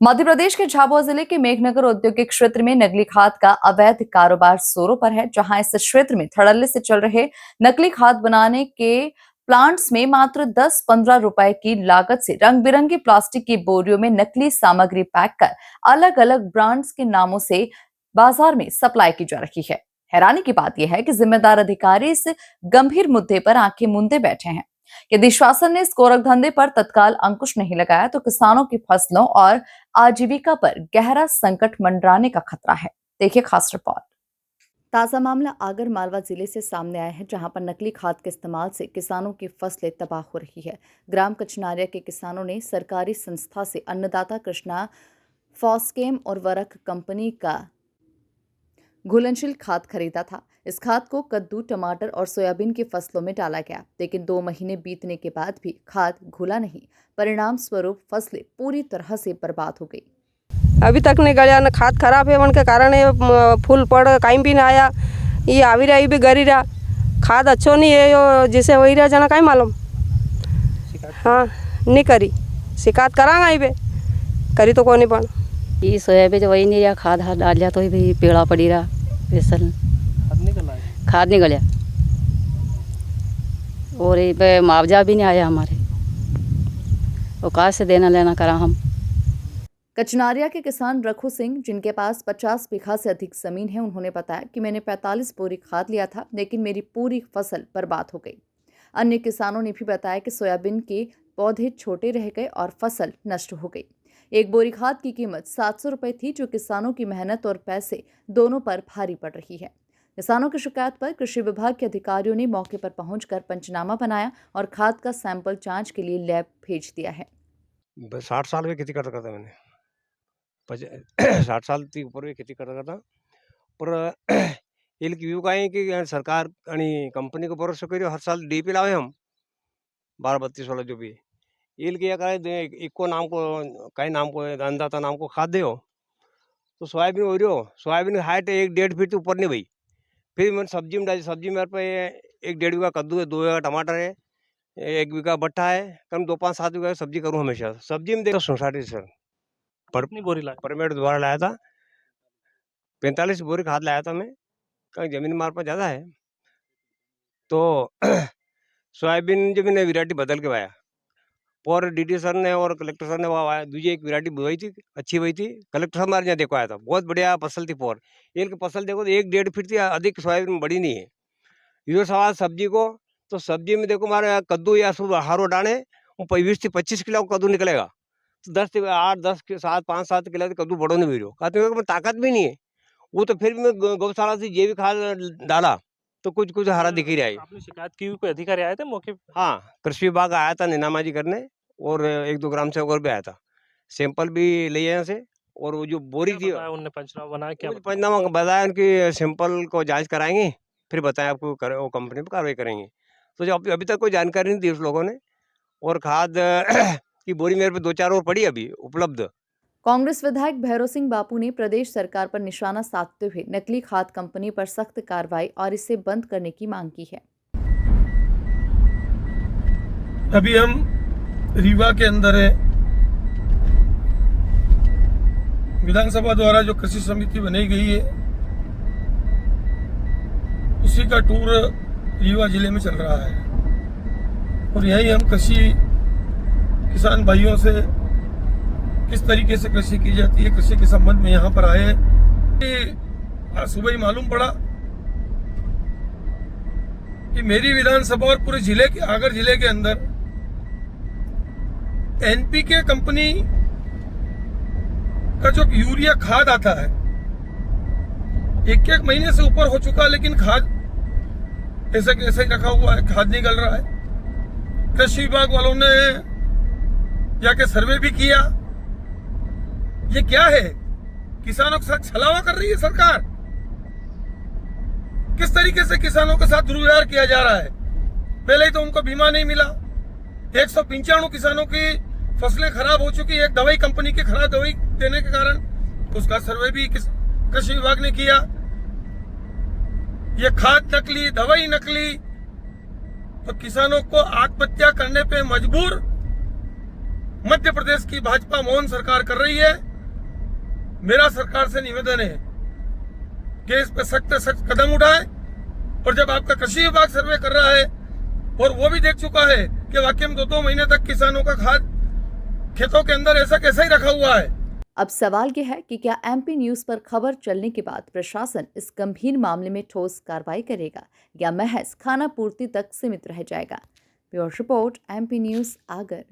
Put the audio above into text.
मध्य प्रदेश के झाबुआ जिले के मेघनगर औद्योगिक क्षेत्र में नकली खाद का अवैध कारोबार जोरों पर है, जहां इस क्षेत्र में धड़ल्ले से चल रहे नकली खाद बनाने के प्लांट्स में मात्र 10-15 रुपए की लागत से रंग बिरंगी प्लास्टिक की बोरियों में नकली सामग्री पैक कर अलग अलग ब्रांड्स के नामों से बाजार में सप्लाई की जा रही है। हैरानी की बात यह है कि जिम्मेदार अधिकारी इस गंभीर मुद्दे पर आंखें मूंदे बैठे हैं। यदि शासन ने इस गोरख धंधे पर तत्काल अंकुश नहीं लगाया तो किसानों की फसलों और आजीविका पर गहरा संकट मंडराने का खतरा है। देखिए खास रिपोर्ट। ताजा मामला आगर मालवा जिले से सामने आया है, जहां पर नकली खाद के इस्तेमाल से किसानों की फसलें तबाह हो रही है। ग्राम कचनारिया के किसानों ने सरकारी संस्था से अन्नदाता कृष्णा फॉस्केम और वरख कंपनी का घुलनशील खाद खरीदा था। इस खाद को कद्दू, टमाटर और सोयाबीन की फसलों में डाला गया, लेकिन 2 महीने बीतने के बाद भी खाद घुला नहीं। परिणाम स्वरूप फसलें पूरी तरह से बर्बाद हो गई। अभी तक नहीं गया ना, खाद खराब है उनके कारण ये फूल पड़ कहीं भी ना आया। ये आवी रही भी गरी रहा, खाद अच्छो नहीं है यो, जिसे वही रहा जाना कहीं मालूम। हाँ नहीं करी, शिकायत करांगा ही बे, करी तो कौन नहीं पण ये सोयाबीन जो वही नहीं रहा, खाद हाथ डाल लिया तो ही भी पेड़ा पड़ी रहा। बेसन खाद नहीं गलिया और ये पे मुआवजा भी नहीं आया हमारे, वो कहाँ से देना लेना करा हम। कचनारिया के किसान रखू सिंह, जिनके पास 50 बीघा से अधिक जमीन है, उन्होंने बताया कि मैंने 45 बोरी खाद लिया था, लेकिन मेरी पूरी फसल बर्बाद हो गई। अन्य किसानों ने भी बताया कि सोयाबीन के पौधे छोटे रह गए और फसल नष्ट हो गई। एक बोरी खाद की कीमत 700 रुपए थी, जो किसानों की मेहनत और पैसे दोनों पर भारी पड़ रही है। किसानों की शिकायत पर कृषि विभाग के अधिकारियों ने मौके पर पहुंचकर पंचनामा बनाया और खाद का सैंपल जांच के लिए लैब भेज दिया है। 60 साल में खेती करता था मैंने, 60 साल ती ऊपर खेती करता था। पर येल की व्यू काय है कि सरकार आणि कंपनी को भरोसा करियो, हर साल डीपी लावे हम 12-32 वाला जो भी येल किया करे इको नाम को कई नाम को अन्नदाता नाम को खाद दो। तो सोयाबीन हो रही, सोयाबीन हाइट 1-1.5 फीट ऊपर नहीं भाई। फिर मैंने सब्जी में डाली, सब्जी मेरे पे 1-1.5 बीघा कद्दू है, 2 बीघा टमाटर है, 1 बीघा भट्टा है, कम 2-5-7 बीघा सब्जी करूँ हमेशा। सब्जी में देखो सोसाइटी सर कितनी बोरी लाए? परमेट द्वारा लाया था, 45 बोरी खाद लाया था मैं, कहीं जमीन मार पर ज़्यादा है। तो सोयाबीन जो मैंने वैरायटी बदल के वाया, और डीटी सर ने और कलेक्टर सर ने वहाँ दूसरी एक वैरायटी बुआई थी, अच्छी हुई थी। कलेक्टर सर हमारे यहाँ देखो आया था, बहुत बढ़िया फसल थी। पोर एक फसल देखो तो 1-1.5 फीट थी, अधिक सोयाबीन बड़ी नहीं है। ये सवाल सब्जी को, तो सब्जी में देखो हमारे कद्दू या हारो डाने 20 से 25 किलो कद्दू निकलेगा, तो 10 से 8-10 5-7 किलो कद्दू बड़ो नहीं मिलो, कहते हैं ताकत भी नहीं है वो। तो फिर भी मैं गौशाला से जैविक खाद डाला तो कुछ हरा दिख ही रहा है। आपने शिकायत की, कोई अधिकारी आए थे मौके पे? हाँ, कृषि विभाग आया था नीनामाजी करने, और 1-2 ग्राम सेवक और भी आया था, सैंपल भी लिए यहाँ से। और वो जो बोरी थी उनने पंचनामा बनाया, क्या पंचनामा बताया, उनकी सैंपल को जांच कराएंगे, फिर बताएं आपको वो कंपनी पर कार्रवाई करेंगे। तो जो अभी तक कोई जानकारी नहीं दी उस लोगों ने। और खाद की बोरी मेरे पे 2-4 और पड़ी अभी उपलब्ध। कांग्रेस विधायक भैरव सिंह बापू ने प्रदेश सरकार पर निशाना साधते हुए नकली खाद कंपनी पर सख्त कार्रवाई और इसे बंद करने की मांग की है। अभी हम रीवा के अंदर है। विधानसभा द्वारा जो कृषि समिति बनाई गई है, उसी का टूर रीवा जिले में चल रहा है, और यही हम किसान भाइयों से किस तरीके से कृषि की जाती है, कृषि के संबंध में यहाँ पर आए हैं। आज सुबह ही मालूम पड़ा कि मेरी विधानसभा और पूरे जिले के आगर जिले के अंदर एनपीके कंपनी का जो यूरिया खाद आता है 1-1 महीने से ऊपर हो चुका, लेकिन खाद ऐसे कैसे रखा हुआ है, खाद नहीं गल रहा है। कृषि विभाग वालों ने जाके सर्वे भी किया। ये क्या है? किसानों के साथ छलावा कर रही है सरकार। किस तरीके से किसानों के साथ दुर्व्यवहार किया जा रहा है। पहले ही तो उनको बीमा नहीं मिला, 195 किसानों की फसलें खराब हो चुकी, एक दवाई कंपनी की खराब दवाई देने के कारण उसका सर्वे भी कृषि विभाग ने किया। ये खाद नकली, दवाई नकली, तो किसानों को आत्महत्या करने पे मजबूर मध्य प्रदेश की भाजपा मौन सरकार कर रही है। मेरा सरकार से निवेदन है कि इस पे सख्त से सख्त कदम उठाए। और जब आपका कृषि विभाग सर्वे कर रहा है और वो भी देख चुका है कि वाकई में 2-2 महीने तक किसानों का खाद खेतों के अंदर ऐसा कैसा ही रखा हुआ है। अब सवाल ये है कि क्या एमपी न्यूज़ पर खबर चलने के बाद प्रशासन इस गंभीर मामले में ठोस कार्रवाई करेगा या महज खाना पूर्ति तक सीमित रह जाएगा। Bureau report, MP news, Agar.